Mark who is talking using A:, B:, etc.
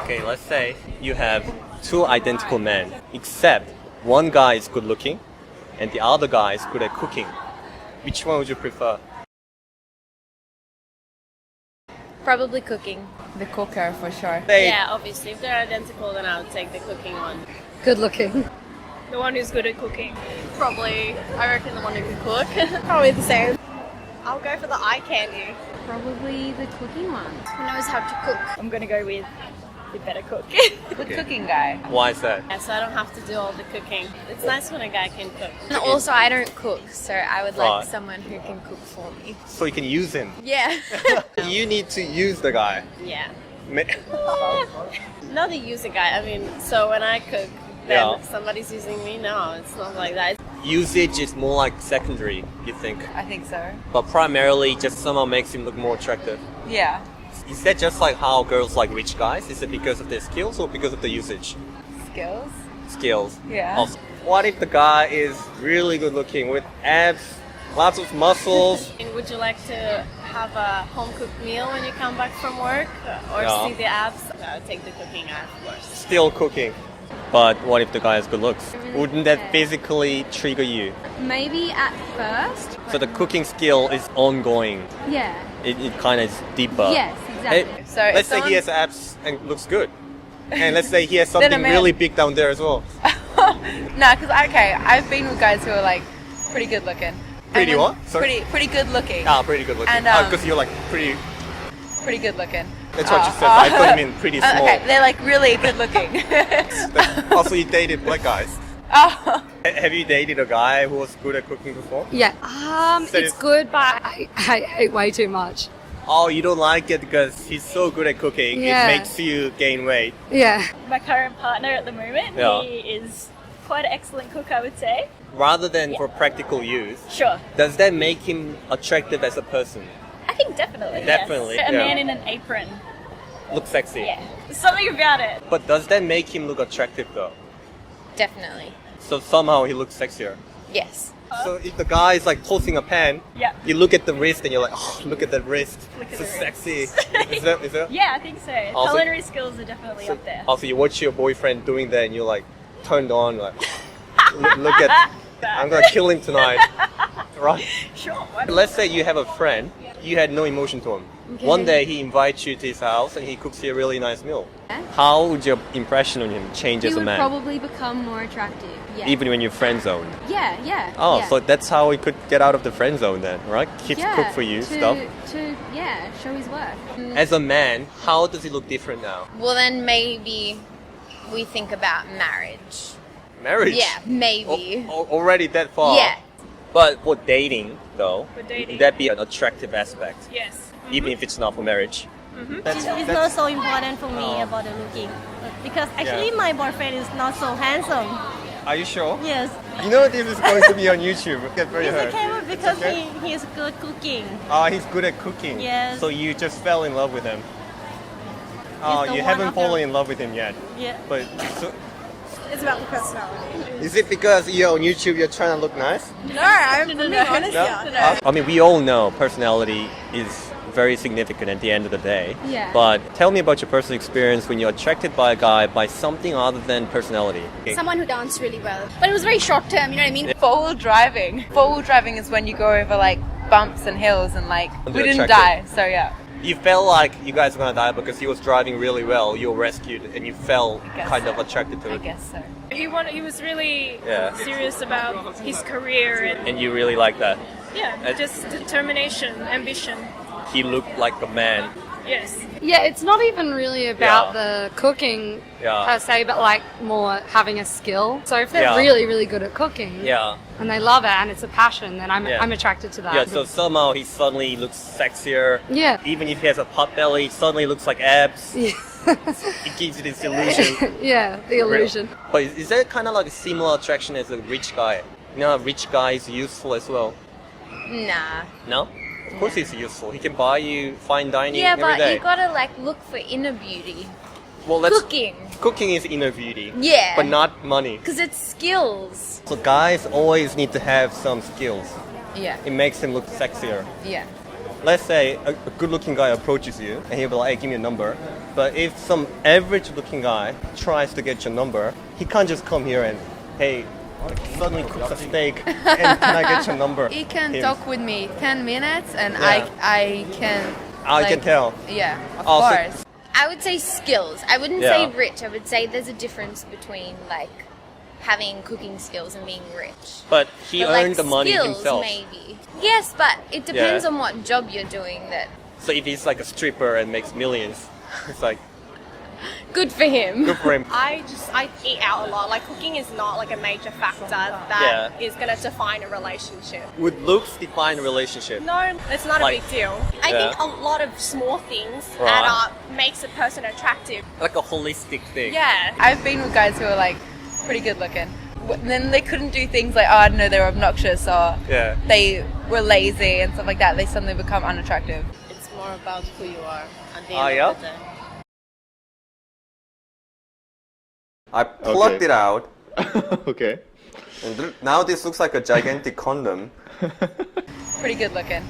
A: Okay, let's say you have two identical men, except one guy is good looking and the other guy is good at cooking. Which one would you prefer?
B: Probably cooking.
C: The cooker for sure.
D: Yeah, obviously. If they're identical, then I would take the cooking one.
E: Good looking.
D: The one who's good at cooking.
B: Probably, I reckon the one who can cook.
D: Probably the same. I'll go for the eye candy.
E: Probably the cooking one.
B: Who knows how to cook?
D: I'm gonna go with the better cook.
C: The cooking guy.
A: Why is that?
D: Yeah, so I don't have to do all the cooking. It's nice when a guy can cook.
B: And also, I don't cook, so I would like
A: Right.
B: someone who can cook for me.
A: So you can use him.
B: Yeah.
A: You need to use the guy.
D: Yeah.
A: Ma-
D: Not the user guy. I mean, so when I cook, then
A: Yeah.
D: somebody's using me. No, it's not like that.
A: Usage is more like secondary, you think?
C: I think so.
A: But primarily just somehow makes him look more attractive.
C: Yeah.
A: Is that just like how girls like rich guys? Is it because of their skills or because of the usage?
C: Skills.
A: Skills.
C: Yeah.
A: Also, what if the guy is really good looking with abs, lots of muscles?
D: And would you like to have a home cooked meal when you come back from work or
A: Yeah.
D: see the abs? I'll take the cooking guy, of course.
A: Still cooking. But what if the guy has good looks? Wouldn't that physically trigger you?
E: Maybe at first.
A: So the cooking skill is ongoing.
E: Yeah.
A: It kind of is deeper.
E: Yes, exactly.
C: So
A: Let's
C: if
A: say he has abs and looks good. And let's say he has something
C: man-
A: really big down there as well.
C: No, because I've been with guys who are like pretty good looking.
A: Pretty
C: And then
A: what? Sorry?
C: Pretty good looking.
A: Ah, pretty good looking.
C: And,
A: Because you're like pretty...
C: Pretty good looking.
A: That's what you said. I thought you meant pretty small.
C: Okay, they're like really good looking.
A: Also, you dated black guys.
C: Oh.
A: Have you dated a guy who was good at cooking before?
E: Yeah.
A: So
E: It's good, but I ate way too much.
A: Oh, you don't like it because he's so good at cooking.
E: Yeah.
A: It makes you gain weight.
E: Yeah.
D: My current partner at the moment,
A: Yeah.
D: he is quite an excellent cook, I would say.
A: Rather than for practical use,
D: Sure.
A: does that make him attractive as a person?
D: I think definitely.
A: Definitely,
D: Yes. A
A: yeah.
D: man in an apron.
A: Look sexy.
D: Yeah. There's something about it.
A: But does that make him look attractive though?
B: Definitely.
A: So somehow he looks sexier.
B: Yes.
A: So if the guy is like tossing a pan,
D: Yeah.
A: you look at the wrist and you're like, oh, look at that wrist.
D: Look at
A: so
D: the wrist.
A: sexy. Is that?
D: Yeah, I think so.
A: Also-
D: Culinary skills are definitely up there.
A: Also, you watch your boyfriend doing that and you're like turned on, like, look at, I'm gonna kill him tonight. Right?
D: Sure. Why not?
A: Let's say you have a friend, you had no emotion to him. One day he invites you to his house and he cooks you a really nice meal. How would your impression on him change
E: He
A: as a
E: would
A: man?
E: probably become more attractive. Yeah.
A: Even when you're friend zoned.
E: Yeah, yeah.
A: Oh,
E: yeah.
A: so that's how he could get out of the friend zone then, right? Kids
E: yeah,
A: cook for you, stuff.
E: To show his work.
A: As a man, how does he look different now?
B: Well, then maybe we think about marriage.
A: Marriage?
B: Yeah, maybe.
A: Already that far?
B: Yeah.
A: But for dating, though,
D: For dating.
A: would that be an attractive aspect?
D: Yes.
A: Even if it's not for marriage?
D: Mm-hmm.
F: It's not so important for me
A: Oh.
F: about the looking because actually
A: Yeah.
F: my boyfriend is not so handsome.
A: Are you sure?
F: Yes,
A: You know this is going to be on YouTube. Get very
F: it's
A: hurt.
F: okay but because
A: okay?
F: he is good cooking.
A: He's good at cooking.
F: Yes.
A: So you just fell in love with him. Oh,
F: He's the
A: you
F: one
A: haven't
F: of the-
A: fallen in love with him yet.
F: Yeah,
A: But so,
F: it's about the personality.
A: is it because you're on YouTube you're trying to look nice?
F: No, I'm being honest.
A: No?
F: Yeah.
A: I mean, we all know personality is very significant at the end of the day.
E: Yeah.
A: But tell me about your personal experience when you're attracted by a guy by something other than personality. Okay.
B: Someone who danced really well. But it was very short term, you know what I mean?
C: Four-wheel driving. Four-wheel driving is when you go over like bumps and hills and like
A: And
C: we
A: they're
C: didn't die.
A: attractive.
C: So yeah.
A: You felt like you guys were gonna die because he was driving really well. You were rescued and you felt
C: guess
A: kind of
C: so.
A: attracted to
C: I
A: it.
C: guess so.
D: He was really
A: Yeah.
D: serious about his career and
A: And you really like that.
D: yeah, just determination, ambition.
A: He looked like a man.
D: Yes.
E: Yeah, it's not even really about
A: Yeah.
E: the cooking
A: Yeah.
E: per se, but like more having a skill. So if they're
A: Yeah.
E: really, really good at cooking
A: Yeah.
E: and they love it and it's a passion, then
A: Yeah.
E: I'm attracted to that.
A: Yeah, so somehow he suddenly looks sexier.
E: Yeah.
A: Even if he has a pot belly, he suddenly looks like abs.
E: Yeah.
A: It gives you this illusion.
E: Yeah, the illusion.
A: But is that kind of like a similar attraction as a rich guy? You know, a rich guy is useful as well.
B: Nah.
A: No? Of course he's useful. He can buy you fine dining
B: Yeah,
A: every
B: but
A: day.
B: you gotta like look for inner beauty.
A: Well, that's
B: Cooking.
A: Cooking is inner beauty.
B: Yeah.
A: But not money.
B: Because it's skills.
A: So guys always need to have some skills.
B: Yeah.
A: It makes them look sexier.
B: Yeah.
A: let's say a good-looking guy approaches you and he'll be like, hey, give me a number. But if some average-looking guy tries to get your number, he can't just come here and, hey, suddenly cooks a steak and can I get your number?
C: He can
A: Him.
C: talk with me 10 minutes and
A: Yeah.
C: I can...
A: I can tell.
C: Yeah, of
A: Oh, so-
C: course.
B: I would say skills. I wouldn't
A: Yeah.
B: say rich. I would say there's a difference between like having cooking skills and being rich.
A: But he
B: But, like,
A: earned the money
B: skills,
A: himself.
B: Maybe. Yes, but it depends
A: Yeah.
B: on what job you're doing. That
A: So if he's like a stripper and makes millions, it's like,
B: good for him.
A: good for him.
F: I eat out a lot. Like cooking is not like a major factor that
A: Yeah.
F: is going to define a relationship.
A: Would looks define a relationship?
F: No, it's not
A: Like-
F: a big deal. I
A: Yeah.
F: think a lot of small things
A: Right.
F: add up, makes a person attractive.
A: Like a holistic thing.
F: Yeah.
C: I've been with guys who are like pretty good looking. And then they couldn't do things like, oh, I don't know, they were obnoxious or
A: Yeah.
C: they were lazy and stuff like that. They suddenly become unattractive.
D: It's more about who you are at the
A: Ah,
D: end
A: yeah?
D: of the day.
A: I plucked
G: Okay.
A: it out,
G: Okay.
A: and now this looks like a gigantic condom.
C: Pretty good looking.